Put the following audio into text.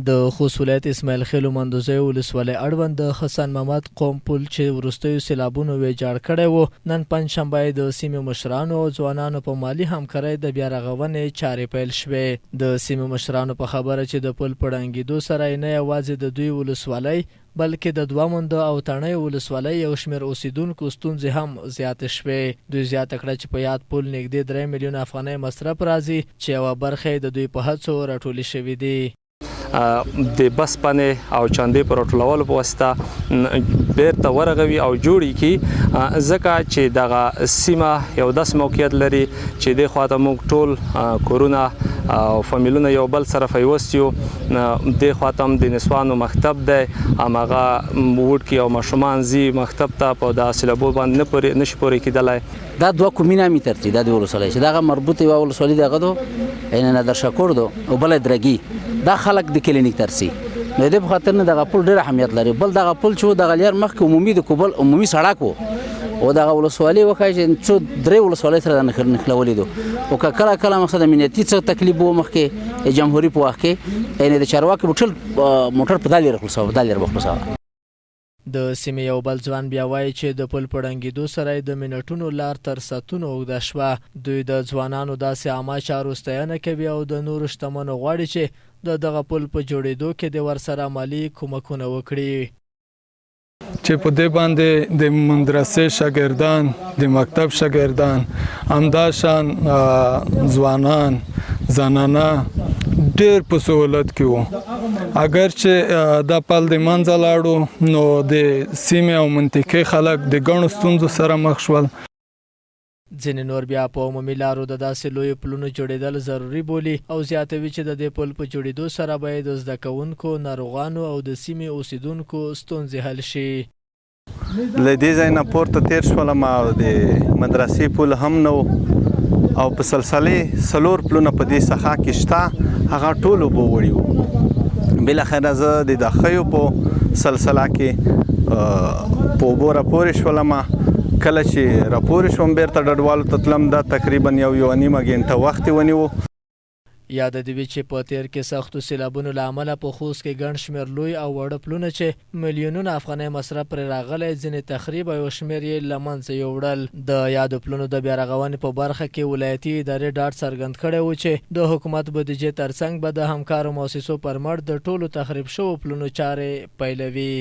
د خوست ولایت اسماعیل خیل مندوزی ولسوالۍ اړوند د حسن محمد قوم پل چې وروستیو سیلابونو ویجاړ کړی و، نن پنجشنبه د سیمې مشرانو او ځوانانو په مالي همکارۍ د بیا رغونې چارې پیل شوې. د سیمې مشرانو په خبره چې د پل په ړنګېدو سره نه یوازې د دوی ولسوالۍ بلکې د دوه منده او تڼۍ ولسوالۍ یو شمېر اوسیدونکو ستونزې هم زیاتې شوې. دوی زیاته کړه چې په یاد پل نږدې 3 میلیونه افغانۍ مصرف راځي چې یوه برخه یې د دوی په هڅو راټولې شوې دي. د بس پنې او چاندې په راټولولو په واسطه بیرته ورغوي او جوړې کړي، ځکه چې دغه سیمه یو داسې موقعیت لري چې دې خواته موږ ټول کورونه او فامیلونه یو بل سره پیوست یو. دې خواته هم د نسوانو مکتب دی، هماغه وړکي او ماشومان ځي مکتب ته، په دا سیلابو باندې نشي پورې کېدلی. دا دوه کومینه می ترتیب دا د ولسوالۍ چې دغه مربوط یو ولسوالۍ دغه دو عین نادر شکور دو او بل درګي دا خلک د کلینیک ترسي نو دې په خاطر نه دغه پل ډېر اهمیت لري. بل دغه پل چې دغه لیر مخکې عمومي د کوبل عمومي سړک و او دغه ولسوالۍ وکړي چې څو درې ولسوالۍ سره نښلولې دو او کله کله مقصد امنیتي څه تکلیف و مخکې جمهوریت په وخت کې یعنې د چارواکي موټر په دا لیر خلاصاوه. د سیمې یو بل ځوان بیا وایي چې د پل په ړنګېدو سره د منټونو لار تر ساعتونو اوږده شوه. دوی د ځوانانو داسې عامه چارو ستاینه کوي او د نورو شتمنو غواړي چې دغه پل په جوړېدو کې د ورسره مالي کومکونه وکړي. چې په دې باندې د مدرسې شاګردان، د مکتب شاګردان، همداشان ځوانان، زنانه ډېر په سهولت کې وو. اگر چې دا پل د منځه لاړو نو د سیمې او منطقې خلک د ګڼو ستونزو سره مخ شول. ځینې نور بیا په عمومي لارو د داسې لویو پلونو جوړېدل ضروري بولي او زیاتوي چې د دې پل په جوړېدو سره به د زده کوونکو، ناروغانو او د سیمې اوسیدونکو ستونزې حل شي. له دې ځای نه پورته تېر شولم او د مدرسې پل هم نه و او په سلسلې 4 پلونه په دې ساحه کې شته، هغه ټول اوبه وړي وو. بالاخره زه د دخیو په سلسله کې په اوبو راپورې شولم. کله چې راپورې شوم بیرته ډډوالو ته تلم، دا تقریبا یوه نیمه ګنټه وخت یې ونیو. یاد دې وي چې په تیر کې سختو سیلابونو له امله په خوست کې ګڼ شمېر لوی او واړه پلونه چې میلیونونه افغانۍ مصرف پرې راغلی، ځینې تخریب او یو شمېر یې له منځه یوړل. د یادو پلونو د بیا رغونې په برخه کې ولایتي ادارې ډاډ څرګند کړی و چې د حکومت بودیجې ترڅنګ به د همکارو مؤسسو پر مټ د ټولو تخریب شوو پلونو چارې پیلوي.